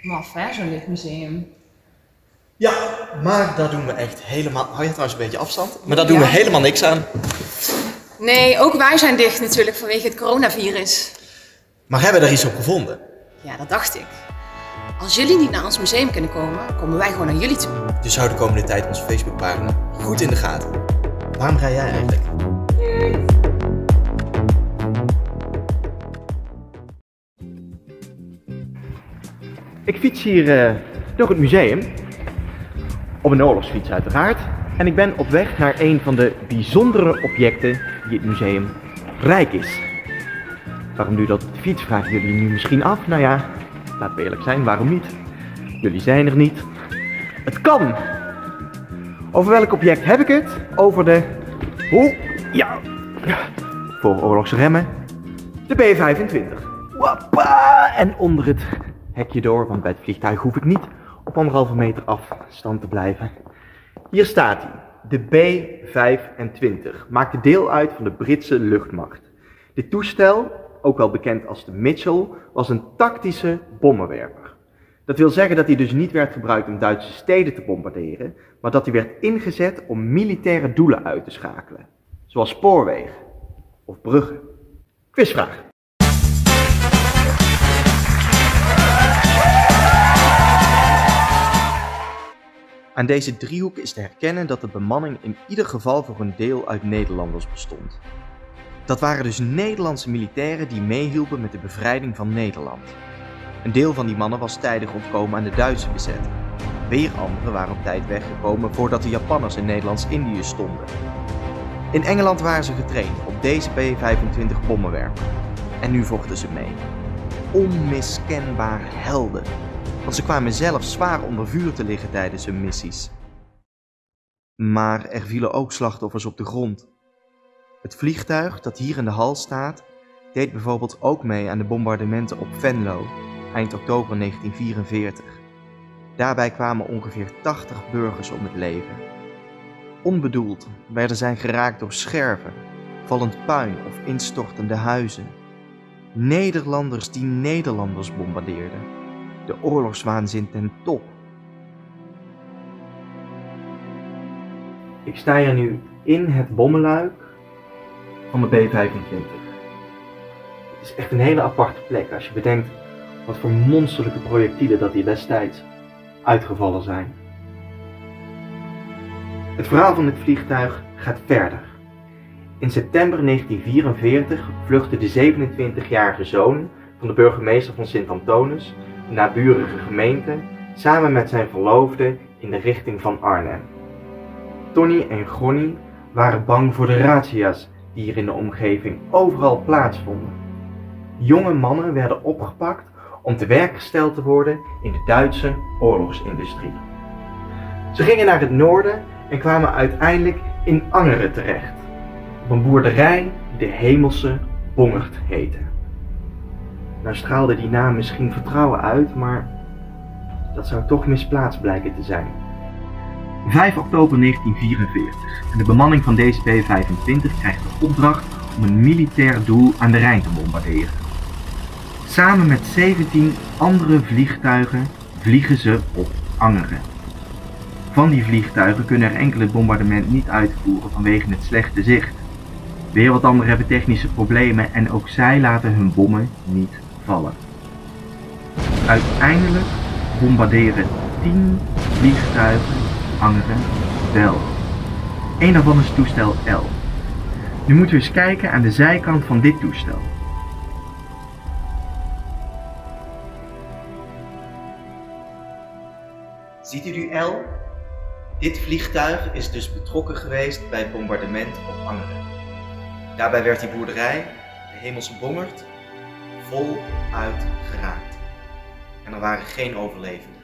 Maf, hè, zo'n lichtmuseum. Ja, maar daar doen we echt helemaal... Hou je trouwens een beetje afstand? Maar daar doen we helemaal niks aan. Nee, ook wij zijn dicht natuurlijk vanwege het coronavirus. Maar hebben we er iets op gevonden? Ja, dat dacht ik. Als jullie niet naar ons museum kunnen komen, komen wij gewoon naar jullie toe. Dus hou de komende tijd onze Facebookpagina goed in de gaten. Waarom rij jij eigenlijk? Ik fiets hier door het museum. Op een oorlogsfiets uiteraard. En ik ben op weg naar een van de bijzondere objecten die het museum rijk is. Waarom doe je dat op de fiets, vragen jullie nu misschien af. Nou ja, laten we eerlijk zijn, waarom niet? Jullie zijn er niet. Het kan! Over welk object heb ik het? Over de... voor oorlogsremmen. De B-25. Wappa! En onder het hekje door, want bij het vliegtuig hoef ik niet op 1,5 meter afstand te blijven. Hier staat hij. De B-25 maakte deel uit van de Britse luchtmacht. Dit toestel, ook wel bekend als de Mitchell, was een tactische bommenwerper. Dat wil zeggen dat hij dus niet werd gebruikt om Duitse steden te bombarderen, maar dat hij werd ingezet om militaire doelen uit te schakelen. Zoals spoorwegen of bruggen. Quizvraag. Aan deze driehoek is te herkennen dat de bemanning in ieder geval voor een deel uit Nederlanders bestond. Dat waren dus Nederlandse militairen die meehielpen met de bevrijding van Nederland. Een deel van die mannen was tijdig ontkomen aan de Duitse bezetting. Weer anderen waren op tijd weggekomen voordat de Japanners in Nederlands-Indië stonden. In Engeland waren ze getraind op deze B-25 bommenwerper. En nu vochten ze mee. Onmiskenbare helden. Want ze kwamen zelf zwaar onder vuur te liggen tijdens hun missies. Maar er vielen ook slachtoffers op de grond. Het vliegtuig dat hier in de hal staat, deed bijvoorbeeld ook mee aan de bombardementen op Venlo, eind oktober 1944. Daarbij kwamen ongeveer 80 burgers om het leven. Onbedoeld werden zij geraakt door scherven, vallend puin of instortende huizen. Nederlanders die Nederlanders bombardeerden. De oorlogswaanzin ten top. Ik sta hier nu in het bommenluik van de B-25. Het is echt een hele aparte plek als je bedenkt wat voor monsterlijke projectielen dat hier destijds uitgevallen zijn. Het verhaal van dit vliegtuig gaat verder. In september 1944 vluchtte de 27-jarige zoon van de burgemeester van Sint-Antonis, de naburige gemeente, samen met zijn verloofde in de richting van Arnhem. Tony en Gonnie waren bang voor de razzia's die hier in de omgeving overal plaatsvonden. Jonge mannen werden opgepakt om te werk gesteld te worden in de Duitse oorlogsindustrie. Ze gingen naar het noorden en kwamen uiteindelijk in Angeren terecht, op een boerderij die de Hemelse Bongerd heette. Nou straalde die naam misschien vertrouwen uit, maar dat zou toch misplaatst blijken te zijn. 5 oktober 1944 en de bemanning van deze B-25 krijgt de opdracht om een militair doel aan de Rijn te bombarderen. Samen met 17 andere vliegtuigen vliegen ze op Angeren. Van die vliegtuigen kunnen er enkele het bombardement niet uitvoeren vanwege het slechte zicht. Weer wat anderen hebben technische problemen en ook zij laten hun bommen niet vallen. Uiteindelijk bombarderen 10 vliegtuigen Angeren wel. Eén daarvan is toestel L. Nu moeten we eens kijken aan de zijkant van dit toestel. Ziet u nu L? Dit vliegtuig is dus betrokken geweest bij het bombardement op Angeren. Daarbij werd die boerderij, de Hemelse Bongerd, voluit geraakt. En er waren geen overlevenden.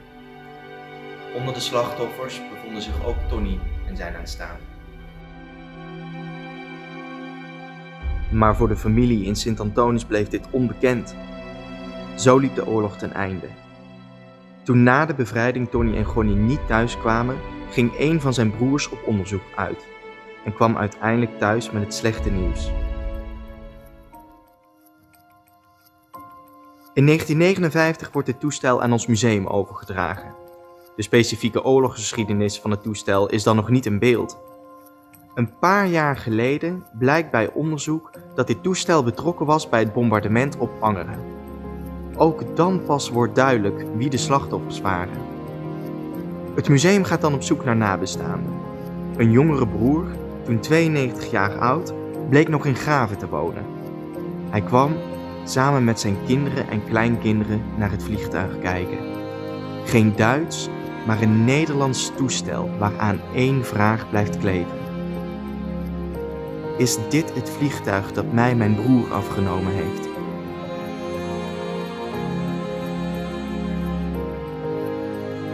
Onder de slachtoffers bevonden zich ook Tony en zijn aanstaande. Maar voor de familie in Sint-Antonis bleef dit onbekend. Zo liep de oorlog ten einde. Toen na de bevrijding Tony en Gonnie niet thuis kwamen, ging een van zijn broers op onderzoek uit en kwam uiteindelijk thuis met het slechte nieuws. In 1959 wordt het toestel aan ons museum overgedragen. De specifieke oorlogsgeschiedenis van het toestel is dan nog niet in beeld. Een paar jaar geleden blijkt bij onderzoek dat dit toestel betrokken was bij het bombardement op Angeren. Ook dan pas wordt duidelijk wie de slachtoffers waren. Het museum gaat dan op zoek naar nabestaanden. Een jongere broer, toen 92 jaar oud, bleek nog in Graven te wonen. Hij kwam samen met zijn kinderen en kleinkinderen naar het vliegtuig kijken. Geen Duits, maar een Nederlands toestel waaraan één vraag blijft kleven. Is dit het vliegtuig dat mij mijn broer afgenomen heeft?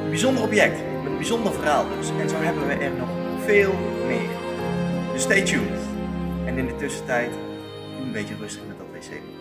Een bijzonder object, met een bijzonder verhaal dus. En zo hebben we er nog veel meer. Dus stay tuned. En in de tussentijd, doe een beetje rustig met dat wc.